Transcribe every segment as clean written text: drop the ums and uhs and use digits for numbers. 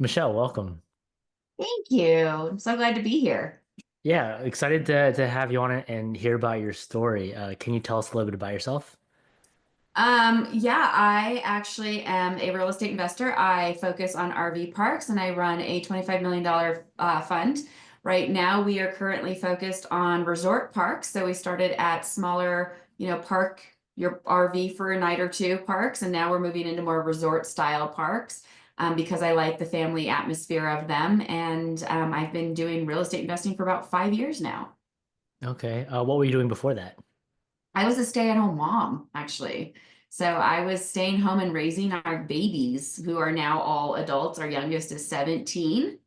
Michelle, welcome. Thank you. I'm so glad to be here. Yeah, excited to have you on it and hear about your story. Can you tell us a little bit about yourself? Yeah, I actually am a real estate investor. I focus on RV parks and I run a $25 million fund. Right now, we are currently focused on resort parks. So we started at smaller, park your RV for a night or two parks, and now we're moving into more resort style parks because I like the family atmosphere of them. And I've been doing real estate investing for about 5 years now. Okay. What were you doing before that? I was a stay-at-home mom, actually. So I was staying home and raising our babies, who are now all adults. Our youngest is 17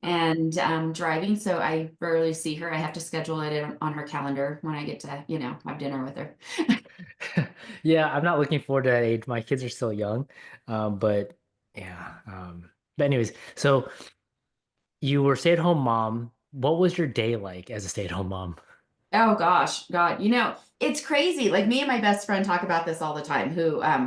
and driving. So I rarely see her. I have to schedule it on her calendar when I get to, have dinner with her. Yeah, I'm not looking forward to that age. My kids are still young. But yeah. But anyways, so you were stay-at-home mom. What was your day like as a stay-at-home mom? Oh gosh, God, it's crazy. Like me and my best friend talk about this all the time.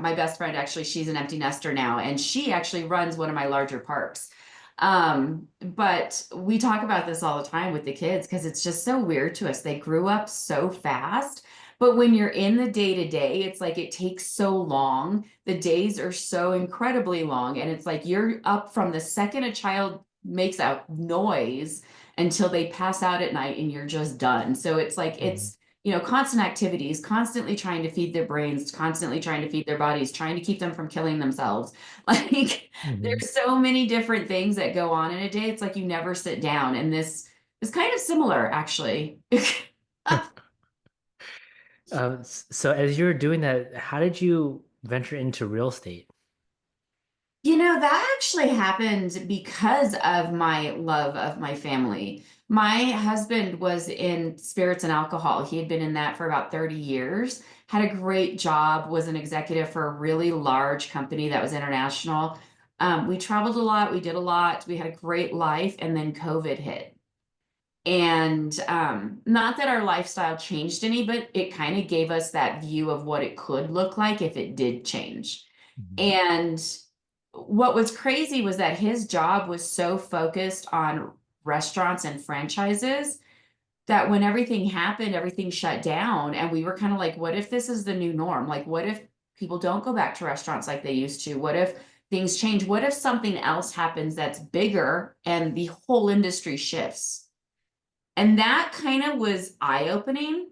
My best friend actually, she's an empty nester now, and she actually runs one of my larger parks. But we talk about this all the time with the kids because it's just so weird to us. They grew up so fast, but when you're in the day to day, it's like it takes so long. The days are so incredibly long, and it's like you're up from the second a child makes a noise until they pass out at night and you're just done. So it's like Mhm. constant activities, constantly trying to feed their brains, constantly trying to feed their bodies, trying to keep them from killing themselves. Like Mhm. there's so many different things that go on in a day. It's like you never sit down. And this is kind of similar, actually. So as you were doing that, how did you venture into real estate? That actually happened because of my love of my family. My husband was in spirits and alcohol. He had been in that for about 30 years, had a great job, was an executive for a really large company that was international. We traveled a lot, we did a lot, we had a great life, and then COVID hit. And not that our lifestyle changed any, but it kind of gave us that view of what it could look like if it did change. Mhm. And what was crazy was that his job was so focused on restaurants and franchises that when everything happened, everything shut down. And we were kind of like, what if this is the new norm? Like, what if people don't go back to restaurants like they used to? What if things change? What if something else happens that's bigger and the whole industry shifts? And that kind of was eye-opening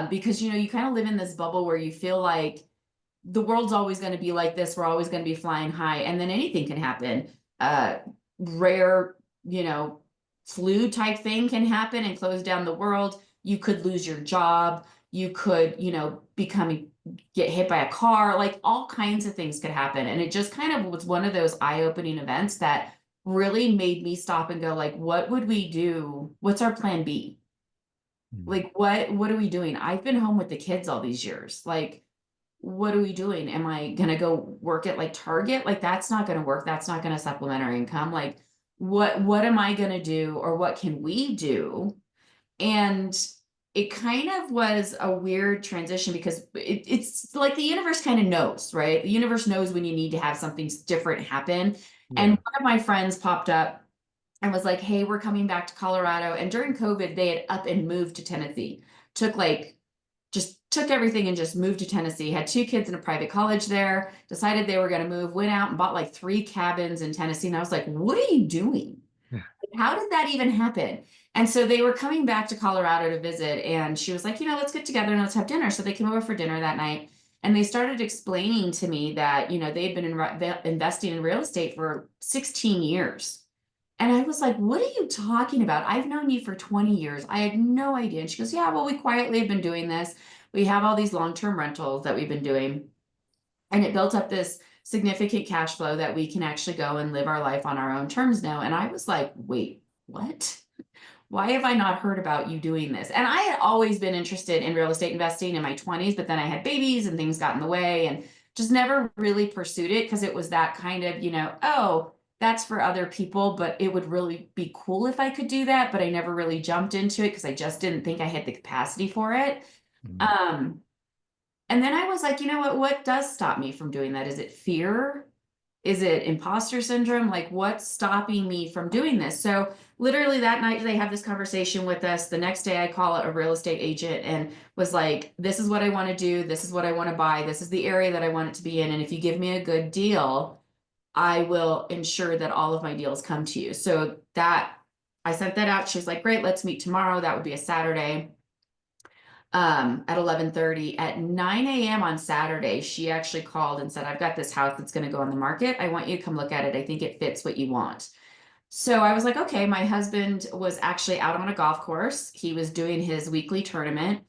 because you kind of live in this bubble where you feel like the world's always going to be like this. We're always going to be flying high, and then anything can happen. Uh, Rare, flu type thing can happen and close down the world. You could lose your job. You could, get hit by a car. Like all kinds of things could happen. And it just kind of was one of those eye-opening events that really made me stop and go, like, what would we do? What's our plan B? Mhm. Like, what are we doing? I've been home with the kids all these years. Like, what are we doing? Am I gonna go work at like Target? Like that's not gonna work. That's not gonna supplement our income. Like what am I gonna do or what can we do? And it kind of was a weird transition because it's like the universe kind of knows, right? The universe knows when you need to have something different happen. And Yeah. one of my friends popped up and was like, hey, we're coming back to Colorado. And during COVID, they had up and moved to Tennessee. Took like just took everything and just moved to Tennessee. Had two kids in a private college there, decided they were going to move, went out and bought like three cabins in Tennessee. And I was like, what are you doing? How did that even happen? And so they were coming back to Colorado to visit. And she was like, let's get together and let's have dinner. So they came over for dinner that night. And they started explaining to me that, they'd been investing in real estate for 16 years. And I was like, what are you talking about? I've known you for 20 years. I had no idea. And she goes, yeah, well, we quietly have been doing this. We have all these long-term rentals that we've been doing. And it built up this significant cash flow that we can actually go and live our life on our own terms now. And I was like, wait, what? Why have I not heard about you doing this? And I had always been interested in real estate investing in my 20s, but then I had babies and things got in the way and just never really pursued it because it was that kind of, oh, that's for other people, but it would really be cool if I could do that. But I never really jumped into it because I just didn't think I had the capacity for it. Mhm. Um, and then I was like, you know what? What does stop me from doing that? Is it fear? Is it imposter syndrome? Like, what's stopping me from doing this? So, literally that night, they have this conversation with us. The next day, I call a real estate agent and was like, this is what I want to do. This is what I want to buy. This is the area that I want it to be in. And if you give me a good deal, I will ensure that all of my deals come to you. So that I sent that out. She's like, great, let's meet tomorrow. That would be a Saturday at 11:30. At 9 a.m. on Saturday, she actually called and said, I've got this house that's going to go on the market. I want you to come look at it. I think it fits what you want. So I was like, okay, my husband was actually out on a golf course. He was doing his weekly tournament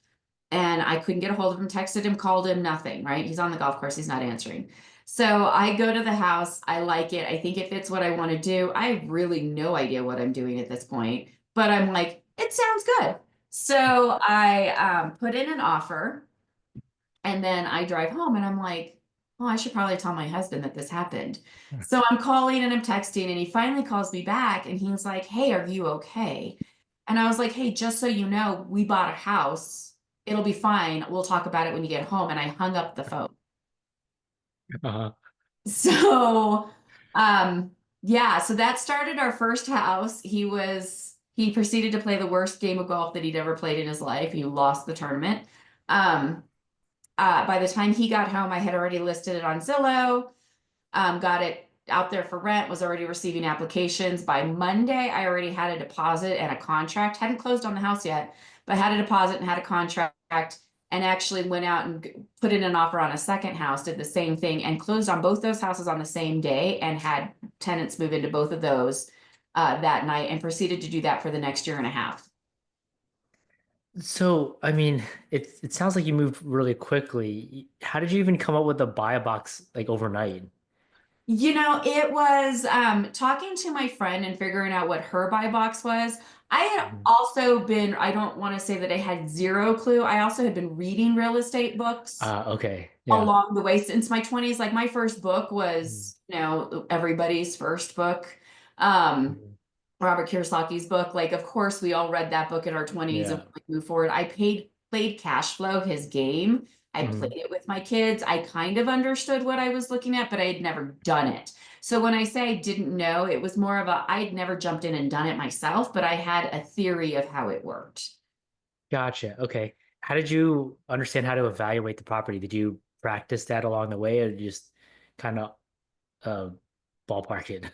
and I couldn't get a hold of him, texted him, called him, nothing, right? He's on the golf course, he's not answering. So I go to the house, I like it, I think it fits what I want to do. I have really no idea what I'm doing at this point, but I'm like, it sounds good. So I put in an offer and then I drive home and I'm like, oh, I should probably tell my husband that this happened. So I'm calling and I'm texting, and he finally calls me back and he's like, hey, are you okay? And I was like, hey, just so you know, we bought a house. It'll be fine. We'll talk about it when you get home. And I hung up the phone. Uh-huh. So, um, yeah, so that started our first house. He proceeded to play the worst game of golf that he'd ever played in his life. He lost the tournament. Um, by the time he got home, I had already listed it on Zillow, got it out there for rent, was already receiving applications. By Monday, I already had a deposit and a contract. Hadn't closed on the house yet, but had a deposit and had a contract, and actually went out and put in an offer on a second house, did the same thing, and closed on both those houses on the same day and had tenants move into both of those that night and proceeded to do that for the next year and a half. So, I mean, it sounds like you moved really quickly. How did you even come up with the buy a box like overnight? You know, it was talking to my friend and figuring out what her buy box was. I had Mhm. also been, I don't want to say that I had zero clue. I also had been reading real estate books Okay. Yeah. along the way since my 20s. Like my first book Mhm. was, everybody's first book. Um, Mhm. Robert Kiyosaki's book. Like, of course, we all read that book in our 20s and Yeah. like move forward. Played cash flow, his game. I played Mhm. it with my kids. I kind of understood what I was looking at, but I had never done it. So when I say I didn't know, it was more of a I had never jumped in and done it myself, but I had a theory of how it worked. Gotcha. Okay. How did you understand how to evaluate the property? Did you practice that along the way or just kind of uh ballpark it?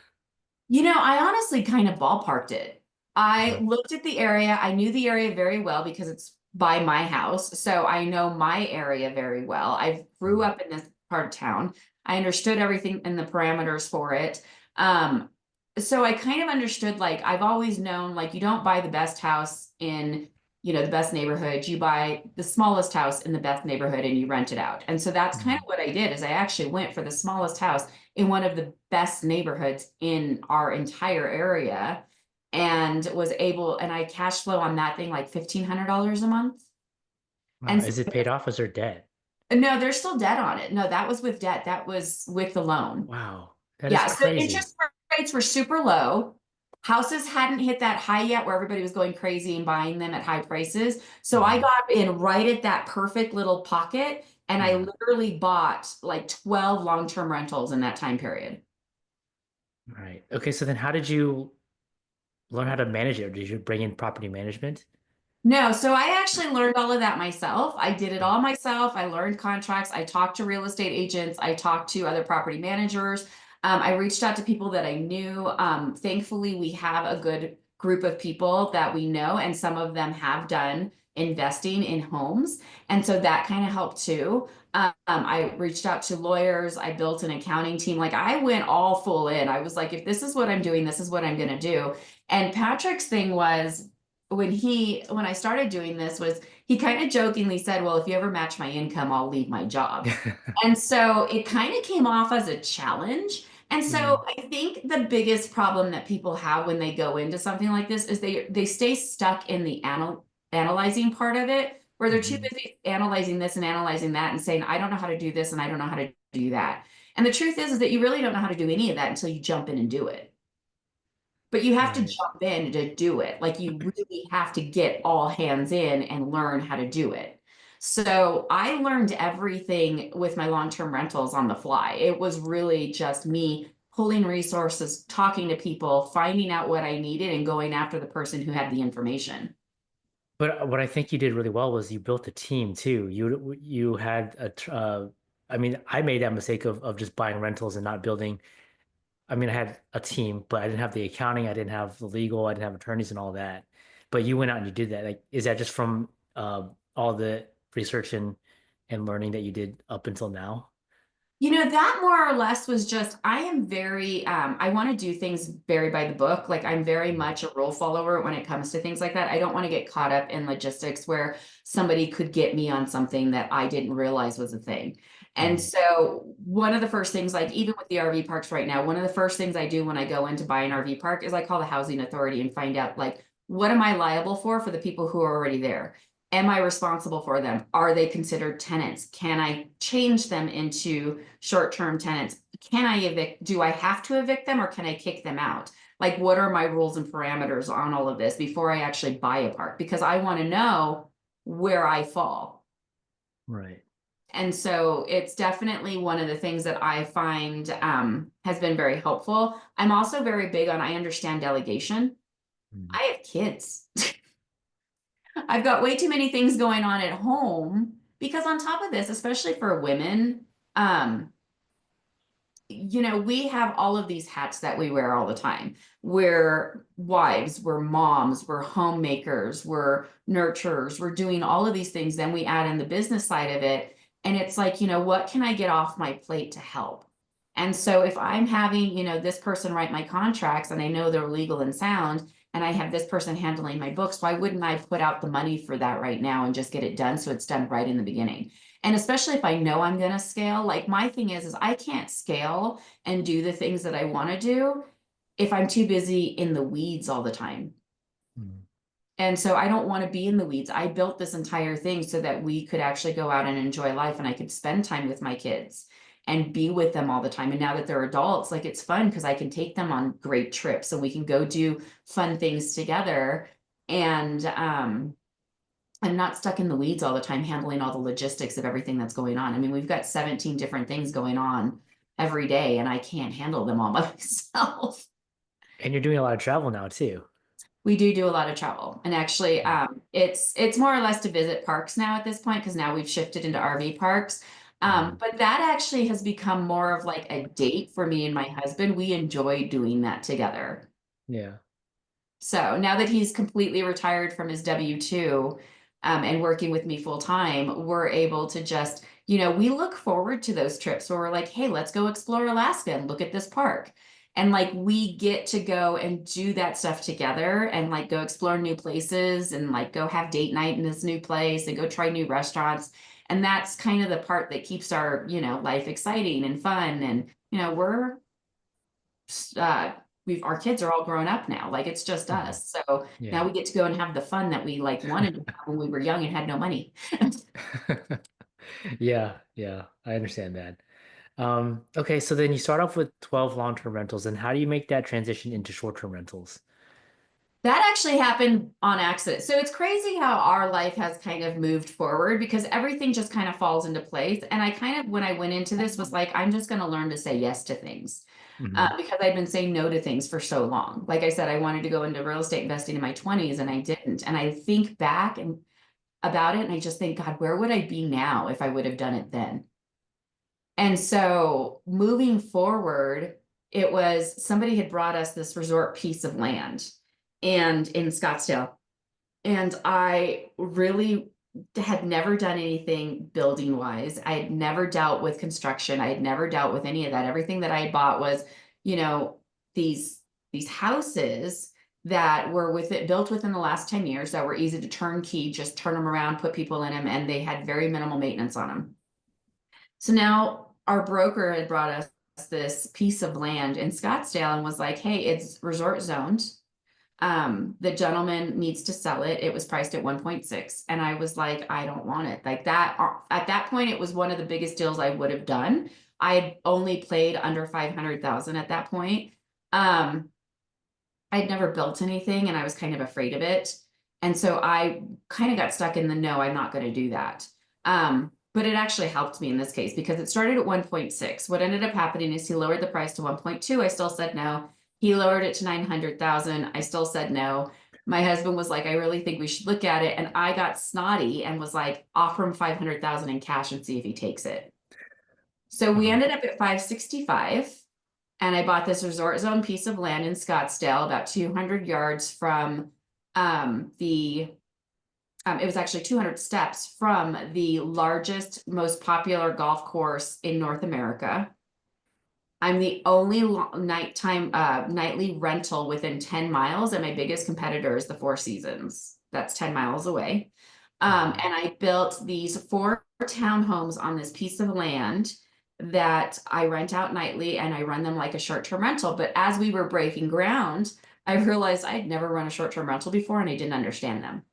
I honestly kind of ballparked it. I Uh-huh. looked at the area. I knew the area very well because it's by my house. So I know my area very well. I grew Mhm. up in this part of town. I understood everything and the parameters for it. Um, so I kind of understood, like, I've always known, like, you don't buy the best house in, the best neighborhood. You buy the smallest house in the best neighborhood and you rent it out. And so that's kind of Mhm. what I did is I actually went for the smallest house in one of the best neighborhoods in our entire area and and I cash flow on that thing like $1,500 a month. And so, Is it paid off? Is there debt? no, there's still debt on it. No, that was with debt. That was with the loan. Wow. That is Yeah. So crazy. interest rates were super low. Houses hadn't hit that high yet where everybody was going crazy and buying them at high prices. So I Mhm. got in right at that perfect little pocket and I Yeah. literally bought like 12 long-term rentals in that time period. Right. Okay, so then how did you learn how to manage it? Or did you bring in property management? No, so I actually learned all of that myself. I did it all myself. I learned contracts. I talked to real estate agents. I talked to other property managers. I reached out to people that I knew. Thankfully, we have a good group of people that we know, and some of them have done investing in homes. And so that kind of helped too. I reached out to lawyers. I built an accounting team. Like I went all full in. I was like, if this is what I'm doing, this is what I'm going to do. And Patrick's thing was, when I started doing this was he kind of jokingly said, well, if you ever match my income, I'll leave my job. And so it kind of came off as a challenge. And so Mhm. I think the biggest problem that people have when they go into something like this is they stay stuck in the analyzing part of it, where they're too Mhm. busy analyzing this and analyzing that and saying, I don't know how to do this and I don't know how to do that. And the truth is that you really don't know how to do any of that until you jump in and do it. But you have to Right. jump in to do it. Like you really have to get all hands in and learn how to do it. So I learned everything with my long-term rentals on the fly. It was really just me pulling resources, talking to people, finding out what I needed, and going after the person who had the information. But what I think you did really well was you built a team too. You had I mean, I made that mistake of just buying rentals and not building. I mean, I had a team, but I didn't have the accounting, I didn't have the legal, I didn't have attorneys and all that. But you went out and you did that. Like, is that just from all the research and learning that you did up until now? That more or less was just, I am very, I want to do things very by the book. Like I'm very Mm. much a rule follower when it comes to things like that. I don't want to get caught up in logistics where somebody could get me on something that I didn't realize was a thing. And Mm. so one of the first things, like even with the RV parks right now, one of the first things I do when I go in to buy an RV park is I call the housing authority and find out like, what am I liable for the people who are already there? Am I responsible for them? Are they considered tenants? Can I change them into short-term tenants? Can I evict? Do I have to evict them or can I kick them out? Like, what are my rules and parameters on all of this before I actually buy a park? Because I want to know where I fall. Right. And so it's definitely one of the things that I find has been very helpful. I'm also very big on, I understand delegation. Mm. I have kids. I've got way too many things going on at home because on top of this, especially for women, um, we have all of these hats that we wear all the time. We're wives, we're moms, we're homemakers, we're nurturers, we're doing all of these things. Then we add in the business side of it. And it's like, what can I get off my plate to help? And so if I'm having, this person write my contracts and I know they're legal and sound, and I have this person handling my books, why wouldn't I put out the money for that right now and just get it done so it's done right in the beginning? And especially if I know I'm going to scale, like my thing is I can't scale and do the things that I want to do if I'm too busy in the weeds all the time. Mm. And so I don't want to be in the weeds. I built this entire thing so that we could actually go out and enjoy life and I could spend time with my kids and be with them all the time. And now that they're adults, like it's fun because I can take them on great trips and we can go do fun things together. And I'm not stuck in the weeds all the time handling all the logistics of everything that's going on. I mean, we've got 17 different things going on every day, and I can't handle them all myself. And you're doing a lot of travel now too. We do a lot of travel, and actually, Mm. it's more or less to visit parks now at this point because now we've shifted into RV parks. Mm. But that actually has become more of like a date for me and my husband. We enjoy doing that together. Yeah. So now that he's completely retired from his W-2 and working with me full time, we're able to just, we look forward to those trips where we're like, hey, let's go explore Alaska and look at this park. And like we get to go and do that stuff together and like go explore new places and like go have date night in this new place and go try new restaurants. And that's kind of the part that keeps our, life exciting and fun. And, we're uh our kids are all grown up now. Like it's just Mhm. us. So now Yeah. we get to go and have the fun that we like wanted to have when we were young and had no money. Yeah, yeah, I understand that. Okay, so then you start off with 12 long-term rentals, and how do you make that transition into short-term rentals? That actually happened on accident. So it's crazy how our life has kind of moved forward because everything just kind of falls into place. And I kind of, when I went into this, was like, I'm just going to learn to say yes to things Hmm. because I've been saying no to things for so long. Like I said, I wanted to go into real estate investing in my 20s and I didn't. And I think back and about it and I just think, God, where would I be now if I would have done it then? And so moving forward, it was somebody had brought us this resort piece of land and in Scottsdale. And I really had never done anything building wise. I had never dealt with construction. I had never dealt with any of that. Everything that I had bought was, you know, these these houses that were with it built within the last 10 years that were easy to turnkey, just turn them around, put people in them, and they had very minimal maintenance on them. So now our broker had brought us this piece of land in Scottsdale and was like, hey, it's resort zoned. The gentleman needs to sell it. It was priced at 1.6. And I was like, I don't want it. Like that, at that point, it was one of the biggest deals I would have done. I had only played under 500,000 at that point. Um, I'd never built anything and I was kind of afraid of it. And so I kind of got stuck in the no, I'm not going to do that. But it actually helped me in this case because it started at 1.6. What ended up happening is he lowered the price to 1.2. I still said no. He lowered it to 900,000. I still said no. My husband was like, I really think we should look at it. And I got snotty and was like, offer him 500,000 in cash and see if he takes it. So we Uh-huh. ended up at 565. And I bought this resort zone piece of land in Scottsdale, about 200 yards from the it was actually 200 steps from the largest, most popular golf course in North America. I'm the only nightly rental within 10 miles, and my biggest competitor is the Four Seasons. That's 10 miles away. Mhm. And I built these 4 townhomes on this piece of land that I rent out nightly, and I run them like a short-term rental. But as we were breaking ground, I realized I had never run a short-term rental before, and I didn't understand them.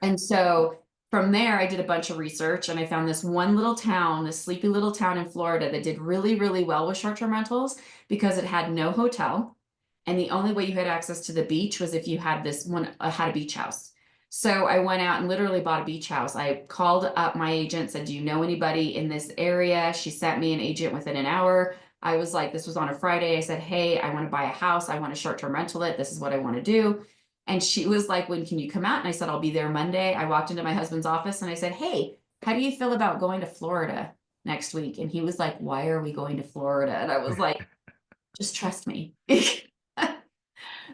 And so from there, I did a bunch of research and I found this one little town, this sleepy little town in Florida that did really, really well with short-term rentals because it had no hotel. And the only way you had access to the beach was if you had this one, had a beach house. So I went out and literally bought a beach house. I called up my agent, said, do you know anybody in this area? She sent me an agent within an hour. I was like, this was on a Friday. I said, hey, I want to buy a house. I want to short-term rental it. This is what I want to do. And she was like, when can you come out? And I said, I'll be there Monday. I walked into my husband's office and I said, hey, how do you feel about going to Florida next week? And he was like, why are we going to Florida? And I was like, just trust me.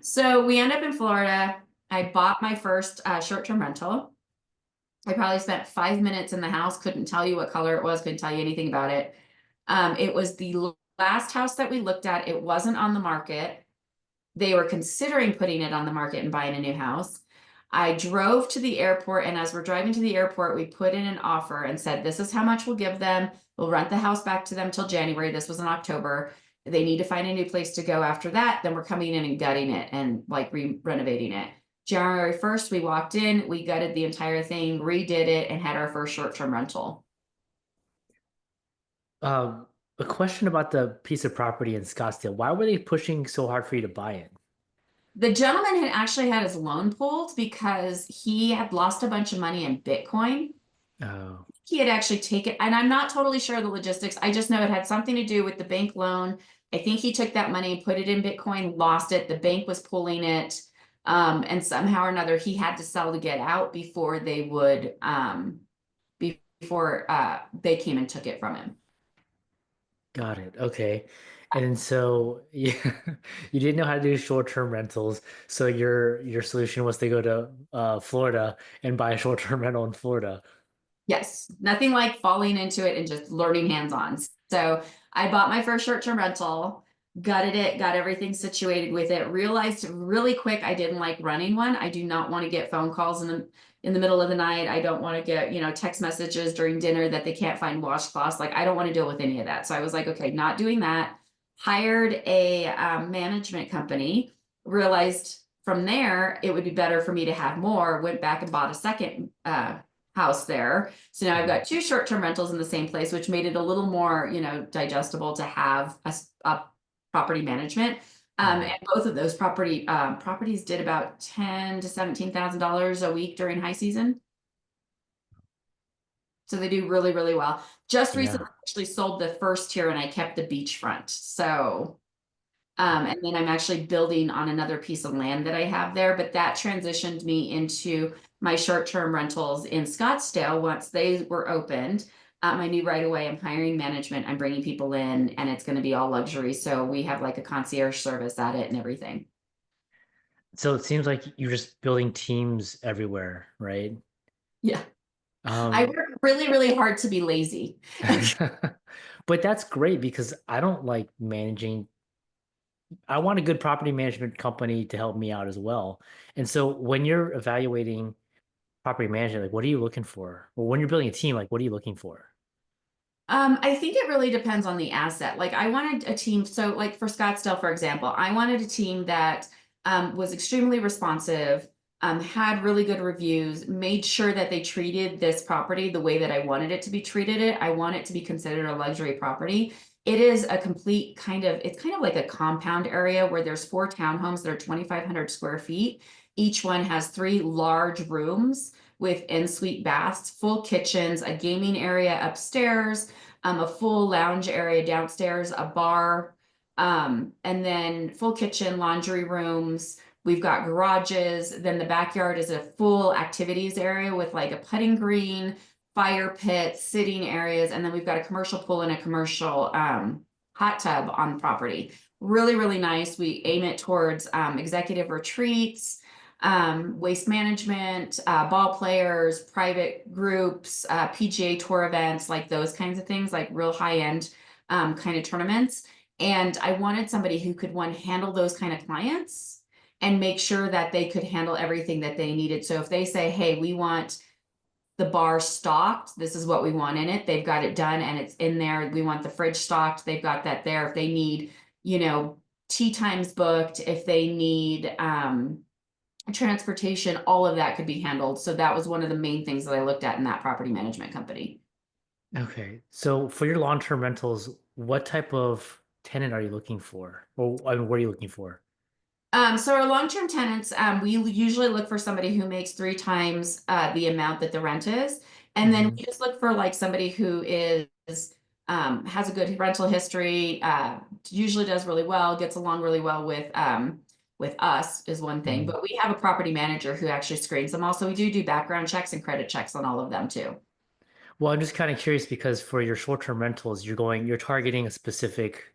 So we end up in Florida. I bought my first short-term rental. I probably spent 5 minutes in the house, couldn't tell you what color it was, couldn't tell you anything about it. It was the last house that we looked at. It wasn't on the market. They were considering putting it on the market and buying a new house. I drove to the airport, and as we're driving to the airport, we put in an offer and said, this is how much we'll give them. We'll rent the house back to them till January. This was in October. They need to find a new place to go after that. Then we're coming in and gutting it and like renovating it. January 1st, we walked in, we gutted the entire thing, redid it, and had our first short-term rental. Um, a question about the piece of property in Scottsdale. Why were they pushing so hard for you to buy it? The gentleman had actually had his loan pulled because he had lost a bunch of money in Bitcoin. Oh, He had actually taken, and I'm not totally sure of the logistics. I just know it had something to do with the bank loan. I think he took that money and put it in Bitcoin, lost it. The bank was pulling it. And somehow or another, he had to sell to get out before they would, before they came and took it from him. got it. Okay. And so yeah, you didn't know how to do short-term rentals, so your solution was to go to Florida and buy a short-term rental in Florida. Yes, nothing like falling into it and just learning hands-on. So I bought my first short-term rental, gutted it, got everything situated with it, realized really quick I didn't like running one. I do not want to get phone calls in the middle of the night. I don't want to get, text messages during dinner that they can't find washcloths. Like I don't want to deal with any of that. So I was like, okay, not doing that. Hired a management company, realized from there it would be better for me to have more, went back and bought a second house there. So now I've Mhm. got 2 short-term rentals in the same place, which made it a little more, digestible to have a property management. And Mhm. both of those properties did about ten to $17,000 a week during high season. So they do really, really well. Just recently Yeah. actually sold the first tier and I kept the beachfront. So and then I'm actually building on another piece of land that I have there, but that transitioned me into my short-term rentals in Scottsdale once they were opened. I knew right away I'm hiring management, I'm bringing people in, and it's going to be all luxury. So we have like a concierge service at it and everything. So it seems like you're just building teams everywhere, right? Yeah. I Um, work really, really hard to be lazy. but that's great because I don't like managing. I want a good property management company to help me out as well. And so when you're evaluating property management, like what are you looking for? Or when you're building a team, like what are you looking for? I think it really depends on the asset. Like I wanted a team, so like for Scottsdale, for example, I wanted a team that was extremely responsive, had really good reviews, made sure that they treated this property the way that I wanted it to be treated. I want it to be considered a luxury property. It is a complete it's kind of like a compound area where there's 4 townhomes that are 2,500 square feet. Each one has 3 large rooms with en-suite baths, full kitchens, a gaming area upstairs, a full lounge area downstairs, a bar, and then full kitchen, laundry rooms. We've got garages. Then the backyard is a full activities area with like a putting green, fire pit, sitting areas, and then we've got a commercial pool and a commercial hot tub on the property. Really, really nice. We aim it towards executive retreats, waste management, ball players, private groups, PGA tour events, like those kinds of things, like real high end kind of tournaments. And I wanted somebody who could, one, handle those kind of clients and make sure that they could handle everything that they needed. So if they say, hey, we want the bar stocked, this is what we want in it, they've got it done and it's in there. We want the fridge stocked, they've got that there. If they need, tea times booked, if they need transportation, all of that could be handled. So that was one of the main things that I looked at in that property management company. Okay. So for your long-term rentals, what type of tenant are you looking for? Or I mean, what are you looking for? So our long-term tenants, we usually look for somebody who makes 3 times the amount that the rent is. And then Hmm. we just look for like somebody who has a good rental history, usually does really well, gets along really well with us is one thing. Hmm. But we have a property manager who actually screens them all. So we do background checks and credit checks on all of them too. Well, I'm just kind of curious because for your short-term rentals, you're targeting a specific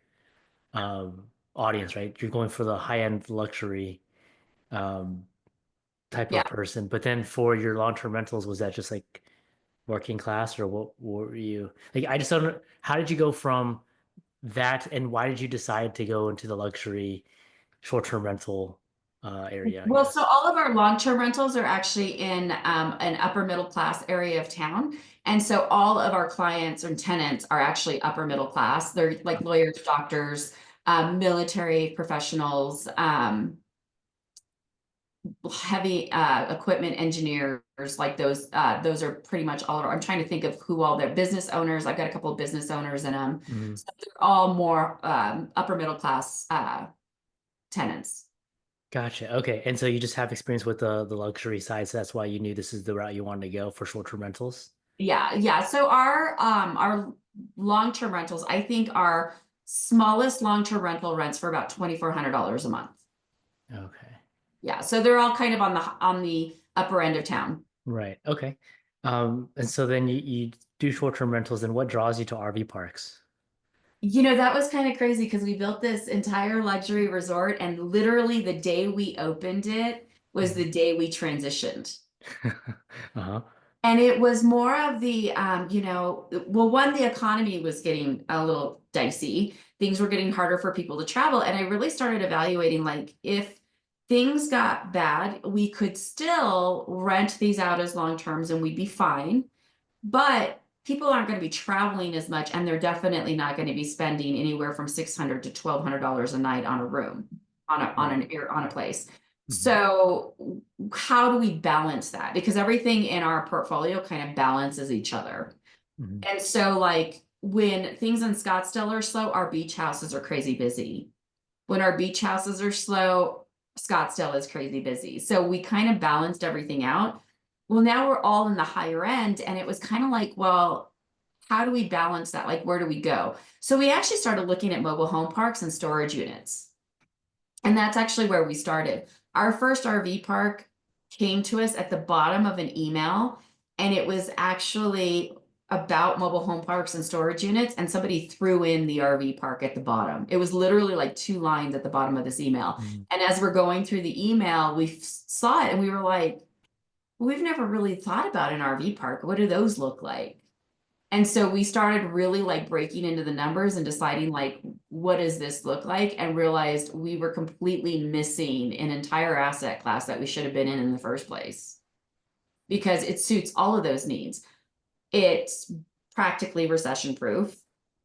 audience, right? You're going for the high-end luxury um, type Yeah. of person. But then for your long-term rentals, was that just like working class or what were you like? I just don't. How did you go from that, and why did you decide to go into the luxury short-term rental area, I Well, so guess? all of our long-term rentals are actually in an upper middle class area of town. And so all of our clients and tenants are actually upper middle class. They're like lawyers, doctors, military professionals, heavy equipment engineers, like those are pretty much all of our, I'm trying to think of who all their business owners. I've got a couple of business owners in them. Mhm. So they're all more upper middle class tenants. Gotcha. Okay. And so you just have experience with the luxury side, so that's why you knew this is the route you wanted to go for short-term rentals. Yeah, yeah. So our long-term rentals, I think our smallest long-term rental rents for about $2,400 a month. Okay. Yeah, so they're all kind of on the upper end of town. Right. Okay. And so then you do short-term rentals, and what draws you to RV parks? That was kind of crazy because we built this entire luxury resort, and literally the day we opened it was Mhm. the day we transitioned. Uh-huh. And it was more of the, well, one, the economy was getting a little dicey. Things were getting harder for people to travel. And I really started evaluating like, if things got bad, we could still rent these out as long terms and we'd be fine. But people aren't going to be traveling as much, and they're definitely not going to be spending anywhere from $600 to $1,200 a night on a room, Right. on a place. Hmm. So how do we balance that? Because everything in our portfolio kind of balances each other. Hmm. And so like when things in Scottsdale are slow, our beach houses are crazy busy. When our beach houses are slow, Scottsdale is crazy busy. So we kind of balanced everything out. Well, now we're all in the higher end, and it was kind of like, well, how do we balance that? Like, where do we go? So we actually started looking at mobile home parks and storage units. And that's actually where we started. Our first RV park came to us at the bottom of an email, and it was actually about mobile home parks and storage units, and somebody threw in the RV park at the bottom. It was literally like 2 lines at the bottom of this email. Hmm. And as we're going through the email, we saw it and we were like, we've never really thought about an RV park. What do those look like? And so we started really like breaking into the numbers and deciding like, what does this look like? And realized we were completely missing an entire asset class that we should have been in the first place because it suits all of those needs. It's practically recession proof.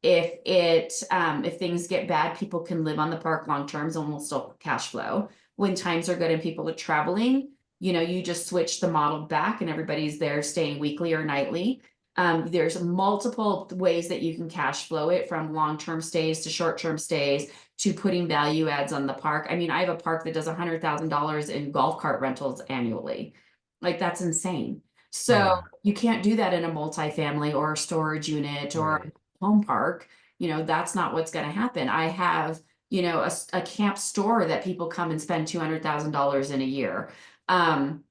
If things get bad, people can live on the park long terms and will still cash flow. When times are good and people are traveling, you just switch the model back and everybody's there staying weekly or nightly. There's multiple ways that you can cash flow it, from long-term stays to short-term stays to putting value adds on the park. I mean, I have a park that does $100,000 in golf cart rentals annually. Like, that's insane. So Yeah. you can't do that in a multifamily or a storage unit or Right. a home park. That's not what's going to happen. I have, a camp store that people come and spend $200,000 in a year. Um,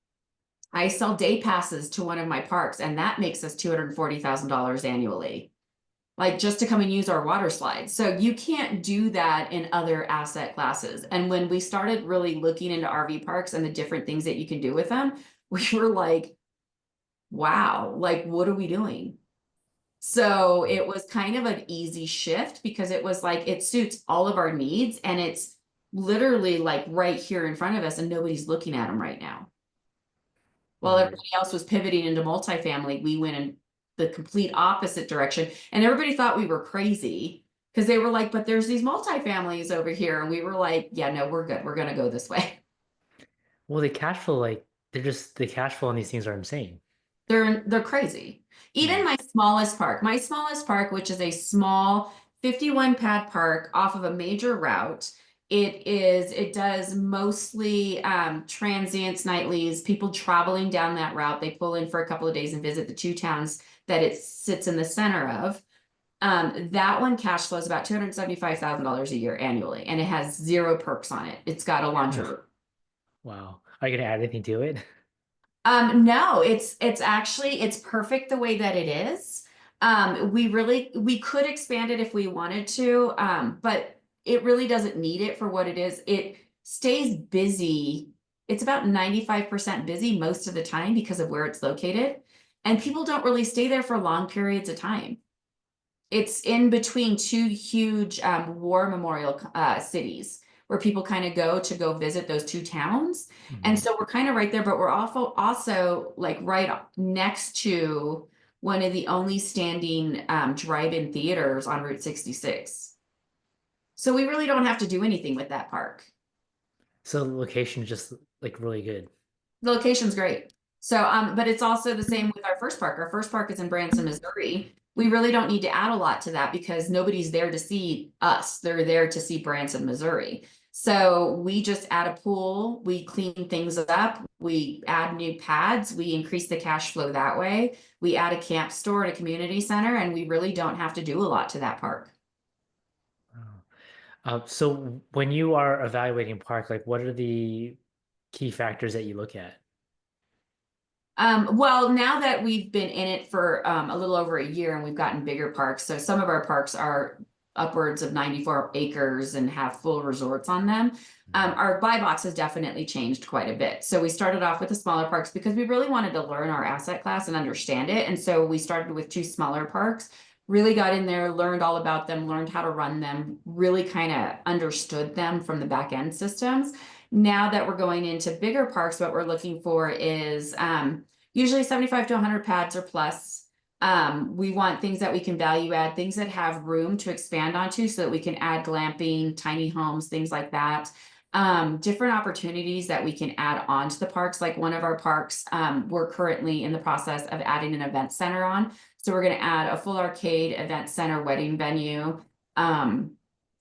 I sell day passes to one of my parks, and that makes us $240,000 annually, like just to come and use our water slides. So you can't do that in other asset classes. And when we started really looking into RV parks and the different things that you can do with them, we were like, wow, like, what are we doing? So it was kind of an easy shift because it was like it suits all of our needs and it's literally like right here in front of us and nobody's looking at them right now. While Right. everybody else was pivoting into multifamily, we went in the complete opposite direction. And everybody thought we were crazy because they were like, but there's these multifamilies over here. And we were like, yeah, no, we're good. We're going to go this way. Well, the cash flow, like the cash flow on these things are insane. They're crazy. Yeah. Even my smallest park, which is a small 51 pad park off of a major route, it does mostly transients, nightlies, people traveling down that route. They pull in for a couple of days and visit the two towns that it sits in the center of. That one cash flows about $275,000 a year annually, and it has zero perks on it. It's got a laundry room. Wow. Are you gonna add anything to it? No, it's actually it's perfect the way that it is. We could expand it if we wanted to, but it really doesn't need it for what it is. It stays busy. It's about 95% busy most of the time because of where it's located. And people don't really stay there for long periods of time. It's in between two huge war memorial cities where people kind of go to go visit those two towns. And Mhm. so we're kind of right there, but we're also like right next to one of the only standing drive-in theaters on Route 66. So we really don't have to do anything with that park. So the location is just like really good. The location's great. So, but it's also the same with our first park. Our first park is in Branson, Missouri. We really don't need to add a lot to that because nobody's there to see us. They're there to see Branson, Missouri. So we just add a pool, we clean things up, we add new pads, we increase the cash flow that way. We add a camp store and a community center, and we really don't have to do a lot to that park. Wow. So when you are evaluating park, like what are the key factors that you look at? Well, now that we've been in it for a little over a year and we've gotten bigger parks, so some of our parks are upwards of 94 acres and have full resorts on them. Mhm. Our buy box has definitely changed quite a bit. So we started off with the smaller parks because we really wanted to learn our asset class and understand it. And so we started with two smaller parks, really got in there, learned all about them, learned how to run them, really kind of understood them from the back end systems. Now that we're going into bigger parks, what we're looking for is usually 75 to 100 pads or plus. We want things that we can value add, things that have room to expand onto so that we can add glamping, tiny homes, things like that. Different opportunities that we can add on to the parks. Like one of our parks, we're currently in the process of adding an event center on. So we're going to add a full arcade event center wedding venue.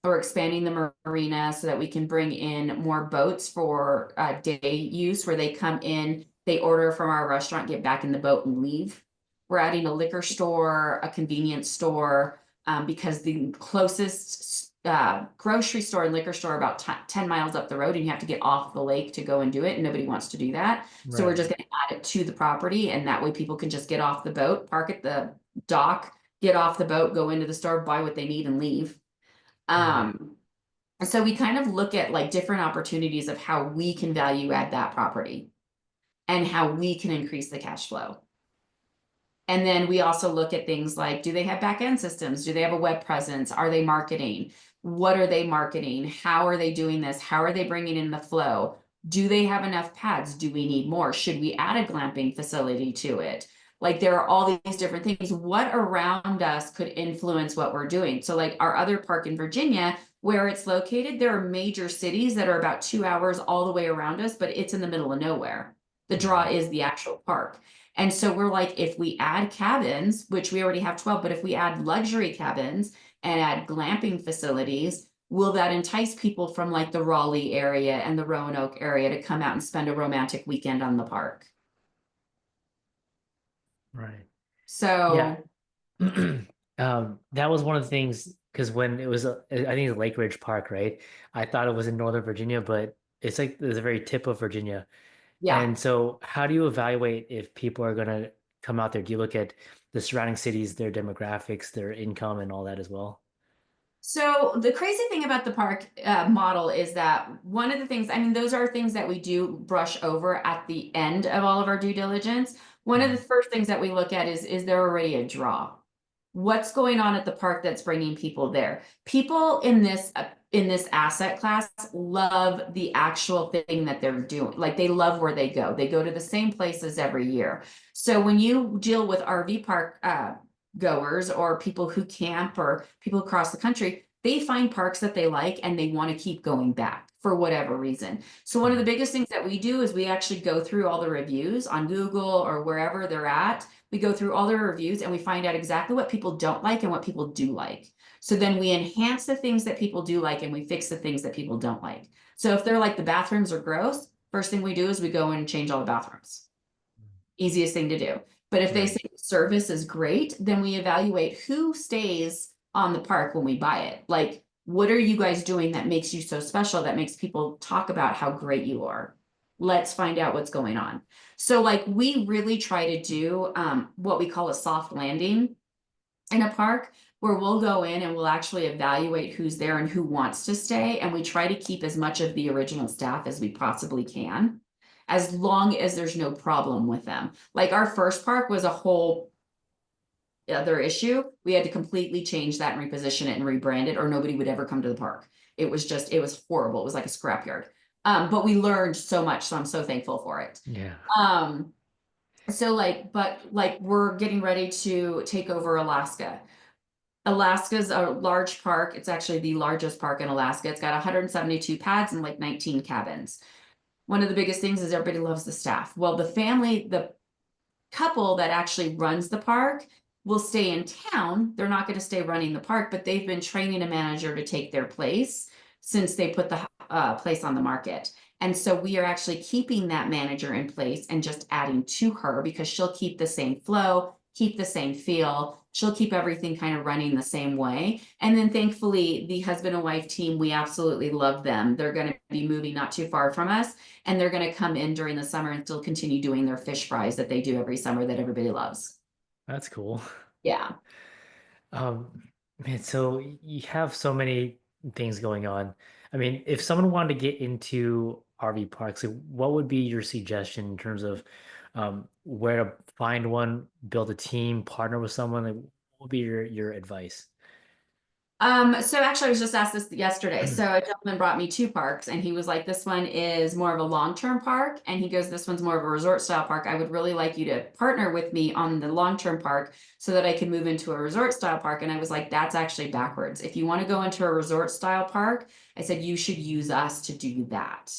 We're expanding the marina so that we can bring in more boats for day use where they come in, they order from our restaurant, get back in the boat and leave. We're adding a liquor store, a convenience store, because the closest grocery store and liquor store about 10 miles up the road, and you have to get off the lake to go and do it, and nobody wants to do that. So we're just Right. going to add it to the property, and that way people can just get off the boat, park at the dock, get off the boat, go into the store, buy what they need, and leave. Right. Um, so we kind of look at like different opportunities of how we can value add that property and how we can increase the cash flow. And then we also look at things like, do they have back end systems? Do they have a web presence? Are they marketing? What are they marketing? How are they doing this? How are they bringing in the flow? Do they have enough pads? Do we need more? Should we add a glamping facility to it? Like there are all these different things. What around us could influence what we're doing? So like our other park in Virginia, where it's located, there are major cities that are about 2 hours all the way around us, but it's in the middle of nowhere. The draw Mhm. is the actual park. And so we're like, if we add cabins, which we already have 12, but if we add luxury cabins and add glamping facilities, will that entice people from like the Raleigh area and the Roanoke area to come out and spend a romantic weekend on the park? Right. Yeah. So That was one of the things because when it was, I think it's Lake Ridge Park, right? I thought it was in Northern Virginia, but it's like the very tip of Virginia. yeah. And so, how do you evaluate if people are going to come out there? Do you look at the surrounding cities, their demographics, their income, and all that as well? So the crazy thing about the park model is that one of the things, I mean, those are things that we do brush over at the end of all of our due diligence. One of the Mhm. first things that we look at is there already a draw? What's going on at the park that's bringing people there? People in this asset class love the actual thing that they're doing. Like they love where they go. They go to the same places every year. So when you deal with RV park goers or people who camp or people across the country, they find parks that they like and they want to keep going back for whatever reason. So one of the Mhm. biggest things that we do is we actually go through all the reviews on Google or wherever they're at. We go through all their reviews and we find out exactly what people don't like and what people do like. So then we enhance the things that people do like and we fix the things that people don't like. So if they're like the bathrooms are gross, first thing we do is we go and change all the bathrooms. Easiest thing to do. But if they Right. say service is great, then we evaluate who stays on the park when we buy it. Like, what are you guys doing that makes you so special, that makes people talk about how great you are? Let's find out what's going on. So, like, we really try to do what we call a soft landing in a park where we'll go in and we'll actually evaluate who's there and who wants to stay. And we try to keep as much of the original staff as we possibly can, as long as there's no problem with them. Like our first park was a whole other issue. We had to completely change that and reposition it and rebrand it, or nobody would ever come to the park. It was horrible. It was like a scrapyard. But we learned so much. So I'm so thankful for it. Yeah. Um, so like we're getting ready to take over Alaska. Alaska's a large park. It's actually the largest park in Alaska. It's got 172 pads and like 19 cabins. One of the biggest things is everybody loves the staff. Well, the couple that actually runs the park will stay in town. They're not going to stay running the park, but they've been training a manager to take their place since they put the place on the market. And so we are actually keeping that manager in place and just adding to her because she'll keep the same flow, keep the same feel. She'll keep everything kind of running the same way. And then thankfully, the husband and wife team, we absolutely love them. They're going to be moving not too far from us and they're going to come in during the summer and still continue doing their fish fries that they do every summer that everybody loves. That's cool. Yeah. Man, so you have so many things going on. I mean, if someone wanted to get into RV parks, like, what would be your suggestion in terms of where to find one, build a team, partner with someone? Like, what would be your advice? So actually I was just asked this yesterday. So a gentleman brought me two parks and he was like, this one is more of a long-term park. And he goes, this one's more of a resort style park. I would really like you to partner with me on the long-term park so that I can move into a resort style park. And I was like, that's actually backwards. If you want to go into a resort style park, I said, you should use us to do that.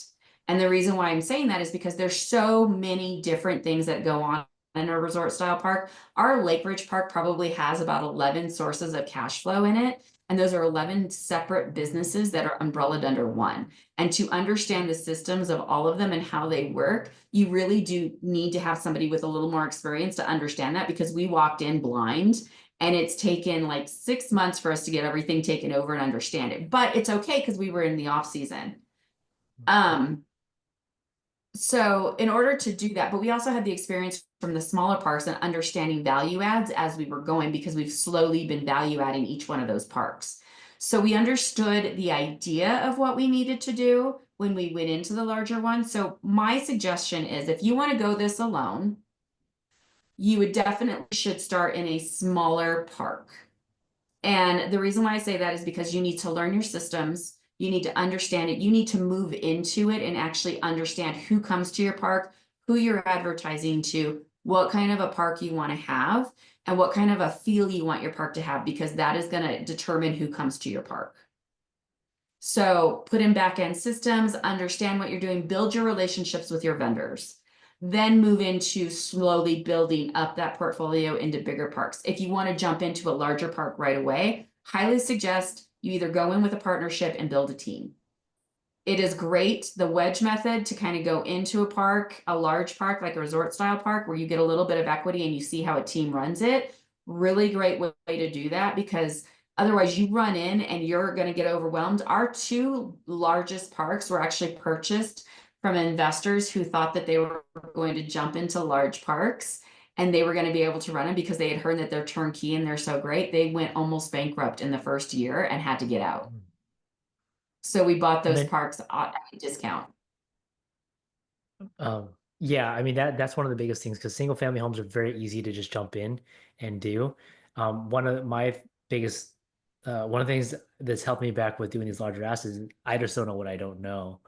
And the reason why I'm saying that is because there's so many different things that go on in a resort style park. Our Lake Ridge Park probably has about 11 sources of cash flow in it. And those are 11 separate businesses that are umbrellaed under one. And to understand the systems of all of them and how they work, you really do need to have somebody with a little more experience to understand that because we walked in blind and it's taken like 6 months for us to get everything taken over and understand it. But it's okay because we were in the off season. Um, so in order to do that, but we also had the experience from the smaller parks and understanding value adds as we were going because we've slowly been value adding each one of those parks. So we understood the idea of what we needed to do when we went into the larger one. So my suggestion is if you want to go this alone, you would definitely should start in a smaller park. And the reason why I say that is because you need to learn your systems. You need to understand it. You need to move into it and actually understand who comes to your park, who you're advertising to, what kind of a park you want to have, and what kind of a feel you want your park to have, because that is going to determine who comes to your park. So put in back end systems, understand what you're doing, build your relationships with your vendors. Then move into slowly building up that portfolio into bigger parks. If you want to jump into a larger park right away, highly suggest you either go in with a partnership and build a team. It is great, the wedge method, to kind of go into a park, a large park, like a resort style park, where you get a little bit of equity and you see how a team runs it. Really great way to do that, because otherwise you run in and you're going to get overwhelmed. Our two largest parks were actually purchased from investors who thought that they were going to jump into large parks and they were going to be able to run them because they had heard that they're turnkey and they're so great. They went almost bankrupt in the first year and had to get out. Mm. So we bought And those then, parks at a discount. yeah, I mean that's one of the biggest things because single family homes are very easy to just jump in and do. One of my biggest, one of the things that's helped me back with doing these larger asses is I just don't know what I don't know,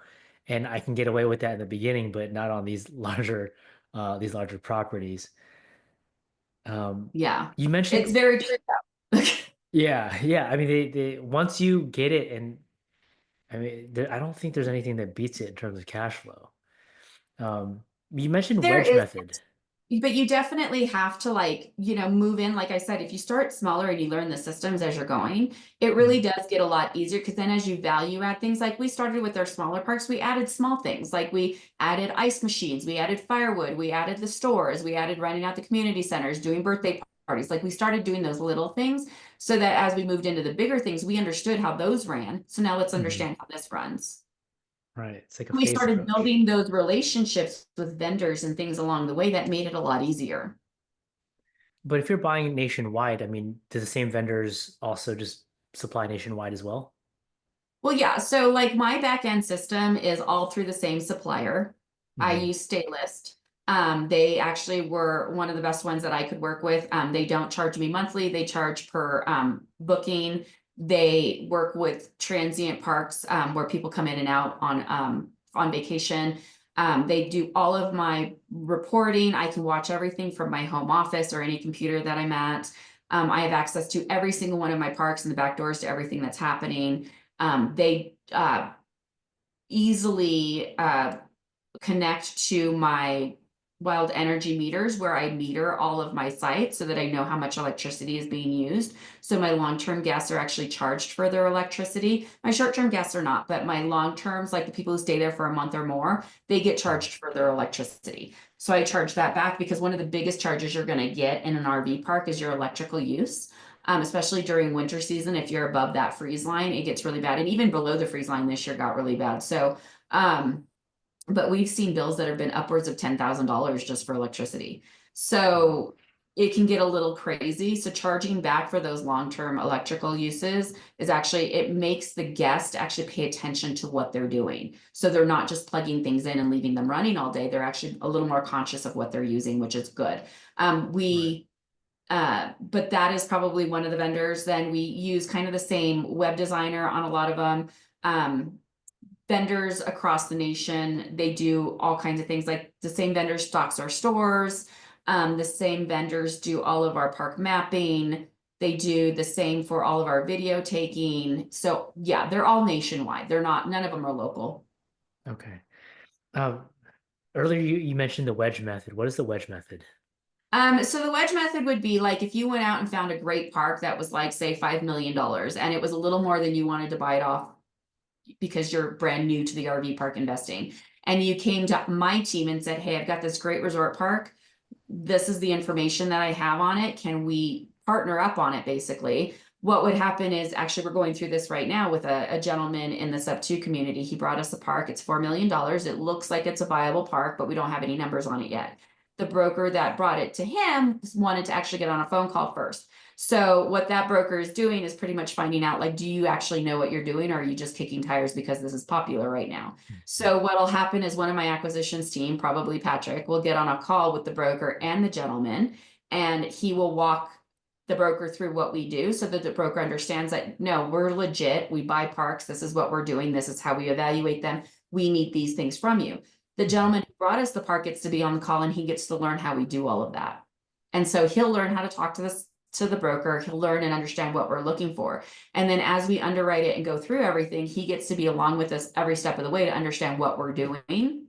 and I can get away with that in the beginning, but not on these larger properties. Um, Yeah. you It's mentioned, very true. yeah, yeah. I mean, they once you get it, and I mean, I don't think there's anything that beats it in terms of cash flow. You mentioned There wedge is, method. but you definitely have to, like, move in. Like I said, if you start smaller and you learn the systems as you're going, it really Mhm. does get a lot easier, because then as you value add things, like we started with our smaller parks, we added small things. Like we added ice machines, we added firewood, we added the stores, we added running out the community centers, doing birthday parties. Like we started doing those little things so that as we moved into the bigger things, we understood how those ran. So now let's Mhm. understand how this runs. Right. It's like a We phased started approach. building those relationships with vendors and things along the way that made it a lot easier. But if you're buying nationwide, I mean, do the same vendors also just supply nationwide as well? Well, yeah. So like my back end system is all through the same supplier. I Hmm. use Statelist. They actually were one of the best ones that I could work with. They don't charge me monthly. They charge per booking. They work with transient parks where people come in and out on vacation. They do all of my reporting. I can watch everything from my home office or any computer that I'm at. I have access to every single one of my parks and the back doors to everything that's happening. They easily connect to my wild energy meters, where I meter all of my sites so that I know how much electricity is being used. So my long-term guests are actually charged for their electricity. My short-term guests are not, but my long-terms, like the people who stay there for a month or more, they get charged for their electricity. So I charge that back, because one of the biggest charges you're going to get in an RV park is your electrical use. Especially during winter season, if you're above that freeze line, it gets really bad. And even below the freeze line this year got really bad. So, but we've seen bills that have been upwards of $10,000 just for electricity. Wow. So it can get a little crazy. So charging back for those long-term electrical uses is actually, it makes the guest actually pay attention to what they're doing. So they're not just plugging things in and leaving them running all day. They're actually a little more conscious of what they're using, which is good. Right. But that is probably one of the vendors. Then we use kind of the same web designer on a lot of them. Vendors across the nation, they do all kinds of things. Like the same vendor stocks our stores. The same vendors do all of our park mapping. They do the same for all of our video taking. So yeah, they're all nationwide. They're not, none of them are local. Okay. Um, Earlier you mentioned the wedge method. What is the wedge method? So the wedge method would be like if you went out and found a great park that was like, say, $5 million, and it was a little more than you wanted to buy it off because you're brand new to the RV park investing. And you came to my team and said, hey, I've got this great resort park. This is the information that I have on it. Can we partner up on it, basically? What would happen is, actually, we're going through this right now with a gentleman in the sub 2 community. He brought us a park. It's $4 million. It looks like it's a viable park, but we don't have any numbers on it yet. The broker that brought it to him wanted to actually get on a phone call first. So what that broker is doing is pretty much finding out, like, do you actually know what you're doing, or are you just kicking tires because this is popular right now? Mhm. So what'll happen is one of my acquisitions team, probably Patrick, will get on a call with the broker and the gentleman, and he will walk the broker through what we do so that the broker understands that, no, we're legit. We buy parks. This is what we're doing. This is how we evaluate them. We need these things from you. The Mhm. gentleman who brought us the park gets to be on the call, and he gets to learn how we do all of that. And so he'll learn how to talk to this to the broker. He'll learn and understand what we're looking for. And then as we underwrite it and go through everything, he gets to be along with us every step of the way to understand what we're doing,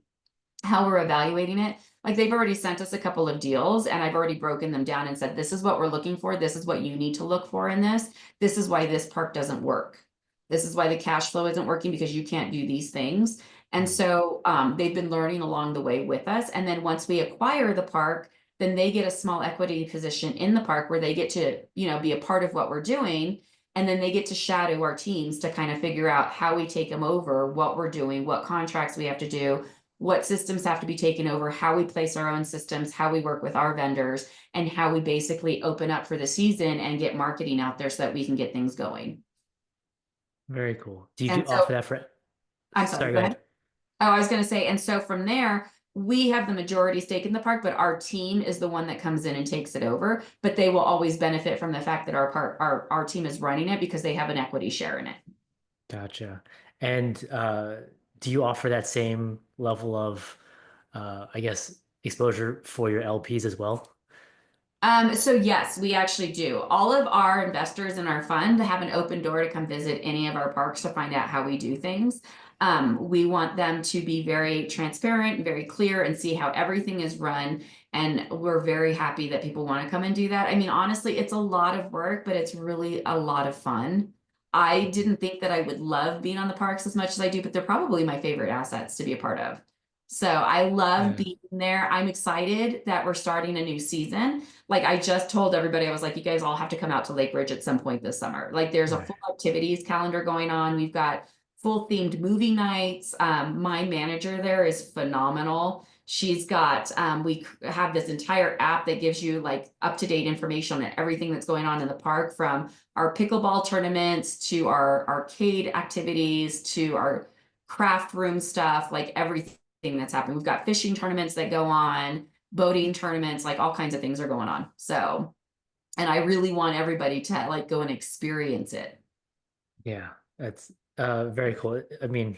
how we're evaluating it. Like they've already sent us a couple of deals, and I've already broken them down and said, this is what we're looking for. This is what you need to look for in this. This is why this park doesn't work. This is why the cash flow isn't working because you can't do these things. And Mm. so they've been learning along the way with us. And then once we acquire the park, then they get a small equity position in the park where they get to, be a part of what we're doing. And then they get to shadow our teams to kind of figure out how we take them over, what we're doing, what contracts we have to do, what systems have to be taken over, how we place our own systems, how we work with our vendors, and how we basically open up for the season and get marketing out there so that we can get things going. Very cool. Do you And do so offer that for? I'm sorry, Sorry, go go ahead. ahead. Oh, I was going to say, and so from there, we have the majority stake in the park, but our team is the one that comes in and takes it over. But they will always benefit from the fact that our team is running it because they have an equity share in it. Gotcha. And do you offer that same level of, I guess, exposure for your LPs as well? So yes, we actually do. All of our investors in our fund have an open door to come visit any of our parks to find out how we do things. We want them to be very transparent, very clear, and see how everything is run. And we're very happy that people want to come and do that. I mean, honestly, it's a lot of work, but it's really a lot of fun. I Mhm. didn't think that I would love being on the parks as much as I do, but they're probably my favorite assets to be a part of. So I love Yeah. being there. I'm excited that we're starting a new season. Like I just told everybody, I was like, you guys all have to come out to Lake Ridge at some point this summer. Like there's a Right. full activities calendar going on. We've got full themed movie nights. My manager there is phenomenal. She's got, we have this entire app that gives you like up to date information on everything that's going on in the park, from our pickleball tournaments to our arcade activities to our craft room stuff, like everything that's happening. We've got fishing tournaments that go on, boating tournaments, like all kinds of things are going on. So, and I really want everybody to like go and experience it. Yeah. That's very cool. I mean,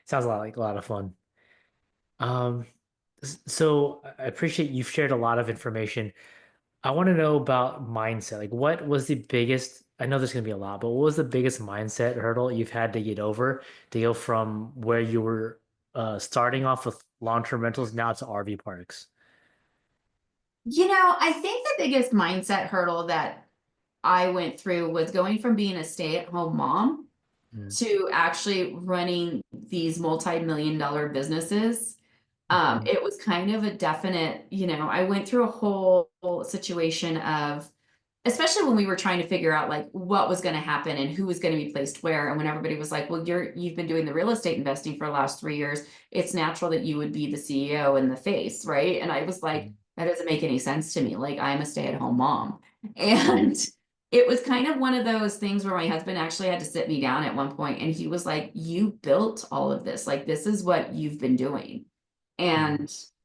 sounds like a lot of fun. Um, so I appreciate you've shared a lot of information. I want to know about mindset. Like, what was the biggest, I know there's going to be a lot, but what was the biggest mindset hurdle you've had to get over to go from where you were starting off with long-term rentals now to RV parks? I think the biggest mindset hurdle that I went through was going from being a stay-at-home mom Mm. to actually running these multi-million dollar businesses. Mhm. It was kind of a definite, I went through a whole situation of, especially when we were trying to figure out like what was going to happen and who was going to be placed where. And when everybody was like, well, you've been doing the real estate investing for the last 3 years, it's natural that you would be the CEO and the face, right? And I was like, Mhm. that doesn't make any sense to me. Like, I'm a stay-at-home mom. Right. And it was kind of one of those things where my husband actually had to sit me down at one point and he was like, you built all of this, like this is what you've been doing. Mhm.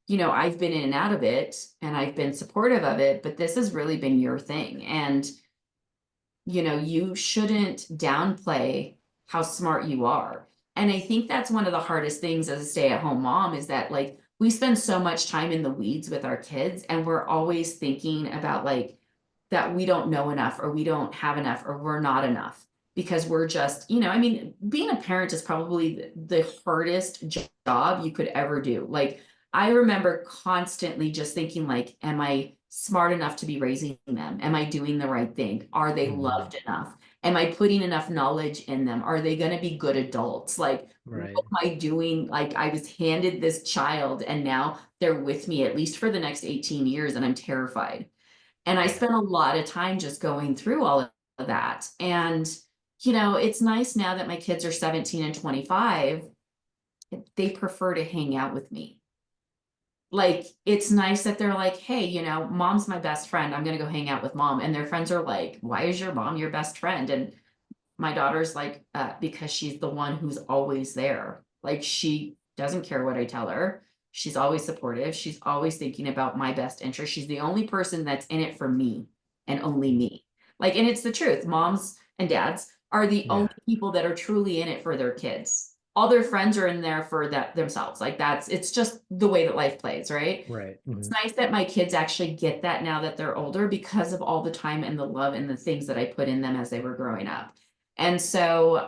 And I've been in and out of it and I've been supportive of it, but this has really been your thing. And, you shouldn't downplay how smart you are. And I think that's one of the hardest things as a stay-at-home mom is that like we spend so much time in the weeds with our kids and we're always thinking about like that we don't know enough or we don't have enough or we're not enough because we're just, I mean, being a parent is probably the hardest job you could ever do. Like, I remember constantly just thinking, like, am I smart enough to be raising them? Am I doing the right thing? Are they Mhm. loved enough? Am I putting enough knowledge in them? Are they going to be good adults? Like, what Right. am I doing? Like, I was handed this child and now they're with me at least for the next 18 years, and I'm terrified. And I Yeah. spent a lot of time just going through all of that. And, it's nice now that my kids are 17 and 25, they prefer to hang out with me. Like, it's nice that they're like, hey, mom's my best friend. I'm going to go hang out with mom. And their friends are like, why is your mom your best friend? And my daughter's like, because she's the one who's always there. Like, she doesn't care what I tell her. She's always supportive. She's always thinking about my best interest. She's the only person that's in it for me and only Mhm. me. Like, and it's the truth. Moms and dads are the only Yeah. people that are truly in it for their kids. All their friends are in there for that themselves. Like, it's just the way that life plays, right? Right. It's Hmm. nice that my kids actually get that now that they're older because of all the time and the love and the things that I put in them as they were growing up. And so,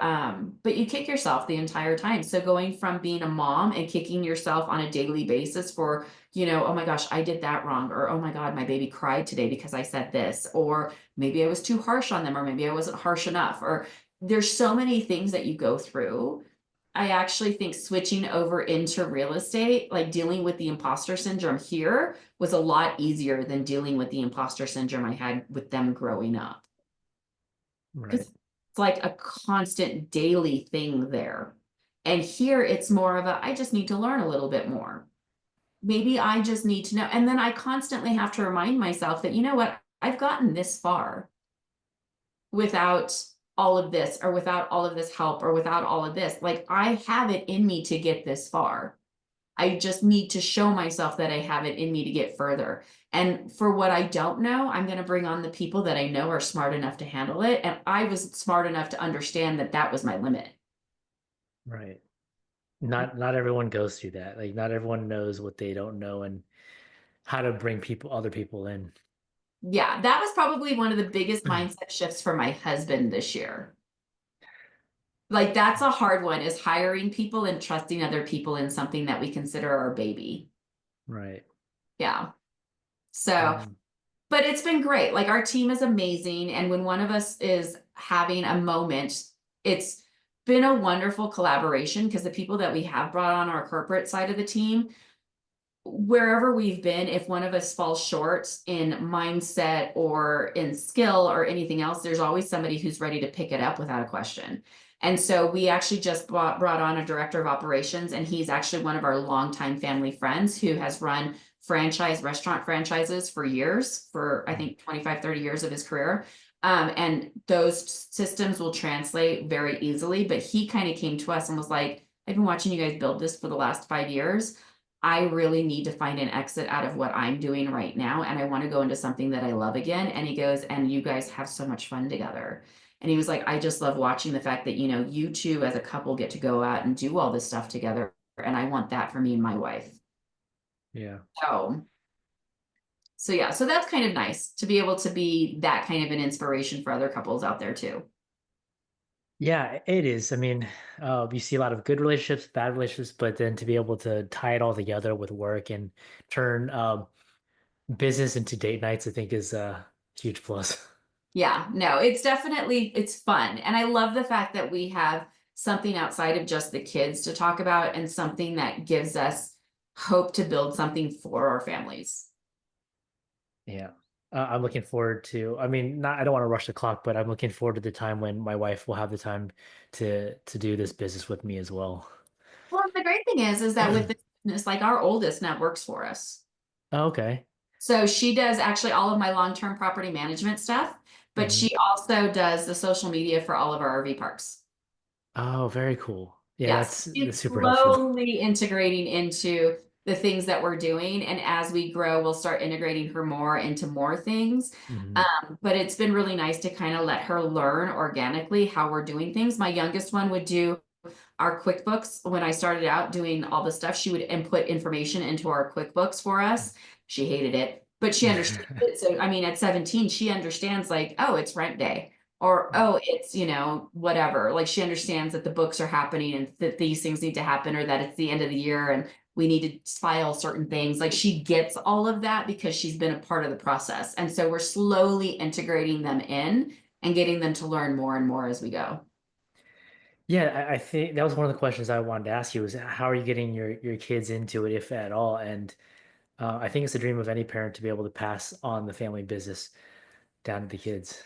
but you kick yourself the entire time. So going from being a mom and kicking yourself on a daily basis for, oh my gosh, I did that wrong, or oh my God, my baby cried today because I said this, or maybe I was too harsh on them, or maybe I wasn't harsh enough, or there's so many things that you go through. I actually think switching over into real estate, like dealing with the imposter syndrome here, was a lot easier than dealing with the imposter syndrome I had with them growing up. Right. Because it's like a constant daily thing there. And here it's more of a, I just need to learn a little bit more. Maybe I just need to know. And then I constantly have to remind myself that, you know what, I've gotten this far without all of this, or without all of this help, or without all of this. Like, I have it in me to get this far. I just need to show myself that I have it in me to get further. And for what I don't know, I'm going to bring on the people that I know are smart enough to handle it. And I was smart enough to understand that that was my limit. Right. Not everyone goes through that. Like not everyone knows what they don't know and how to bring other people in. Yeah, that was probably one of the biggest mindset shifts for my husband this year. Like, that's a hard one, is hiring people and trusting other people in something that we consider our baby. Right. Yeah. So, Um, but it's been great. Like, our team is amazing. And when one of us is having a moment, it's been a wonderful collaboration, because the people that we have brought on our corporate side of the team, wherever we've been, if one of us falls short in mindset or in skill or anything else, there's always somebody who's ready to pick it up without a question. And so we actually just brought on a director of operations, and he's actually one of our longtime family friends who has run restaurant franchises for years, for I think 25, 30 years of his career. And those systems will translate very easily. But he kind of came to us and was like, I've been watching you guys build this for the last 5 years. I really need to find an exit out of what I'm doing right now. And I want to go into something that I love again. And he goes, and you guys have so much fun together. And he was like, I just love watching the fact that, you two as a couple get to go out and do all this stuff together. And I want that for me and my wife. yeah. So, so yeah, so that's kind of nice to be able to be that kind of an inspiration for other couples out there too. Yeah, it is. I mean, you see a lot of good relationships, bad relationships, but then to be able to tie it all together with work and turn business into date nights, I think is a huge plus. Yeah, no, it's fun. And I love the fact that we have something outside of just the kids to talk about, and something that gives us hope to build something for our families. Yeah. I'm looking forward to, I mean, not, I don't want to rush the clock, but I'm looking forward to the time when my wife will have the time to do this business with me as well. Well, the great thing is that with this business, like, our oldest now works for us. Okay. So she does actually all of my long-term property management stuff, but Mhm. she also does the social media for all of our RV parks. Oh, very cool. Yeah, Yes, that's it's super helpful. slowly integrating into the things that we're doing. And as we grow, we'll start integrating her more into more things. Mhm. But it's been really nice to kind of let her learn organically how we're doing things. My youngest one would do our QuickBooks. When I started out doing all the stuff, she would input information into our QuickBooks for us. She hated it, but she understood it. So, I mean, at 17, she understands, like, oh, it's rent day, or, oh, it's, whatever. Like, she understands that the books are happening and that these things need to happen, or that it's the end of the year and we need to file certain things. Like, she gets all of that because she's been a part of the process. And so we're slowly integrating them in and getting them to learn more and more as we go. Yeah, I think that was one of the questions I wanted to ask you is how are you getting your kids into it, if at all? And I think it's a dream of any parent to be able to pass on the family business down to the kids.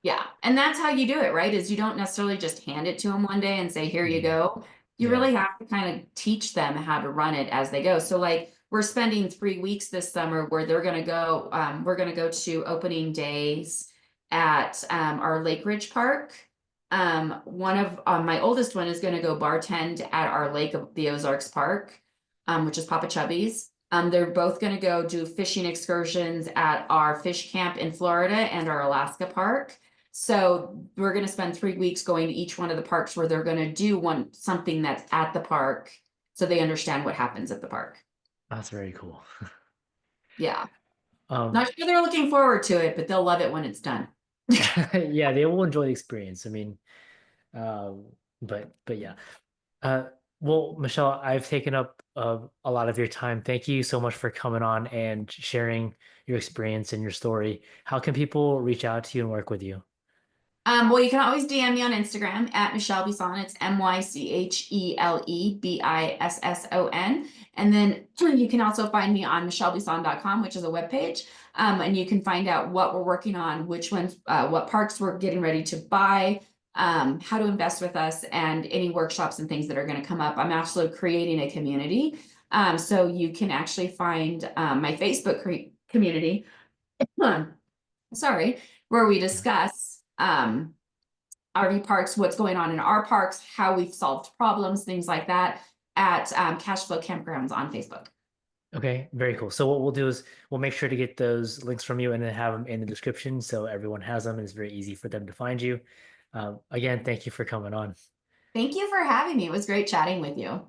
Yeah. And that's how you do it, right? Is you don't necessarily just hand it to them one day and say, here you Mhm. go. You Yeah. really have to kind of teach them how to run it as they go. So, like, we're spending 3 weeks this summer where we're going to go to opening days at our Lake Ridge Park. One of My oldest one is going to go bartend at our Lake of the Ozarks Park, which is Papa Chubby's. They're both going to go do fishing excursions at our fish camp in Florida and our Alaska park. So we're going to spend 3 weeks going to each one of the parks where they're going to do something that's at the park, so they understand what happens at the park. That's very cool. Yeah. Um, Not sure they're looking forward to it, but they'll love it when it's done. yeah, they will enjoy the experience. I mean, but yeah. Uh, well, Michelle, I've taken up a lot of your time. Thank you so much for coming on and sharing your experience and your story. How can people reach out to you and work with you? Well, you can always DM me on Instagram at Mychele Bisson. It's MyCheleBisson. And then you can also find me on michelebisson.com, which is a webpage. And you can find out what we're working on, which ones, what parks we're getting ready to buy, how to invest with us, and any workshops and things that are going to come up. I'm also creating a community. So you can actually find my Facebook community. Sorry, where we discuss RV parks, what's going on in our parks, how we've solved problems, things like that at Cashflow Campgrounds on Facebook. Okay, very cool. So what we'll do is we'll make sure to get those links from you and then have them in the description so everyone has them and it's very easy for them to find you. Again, thank you for coming on. Thank you for having me. It was great chatting with you.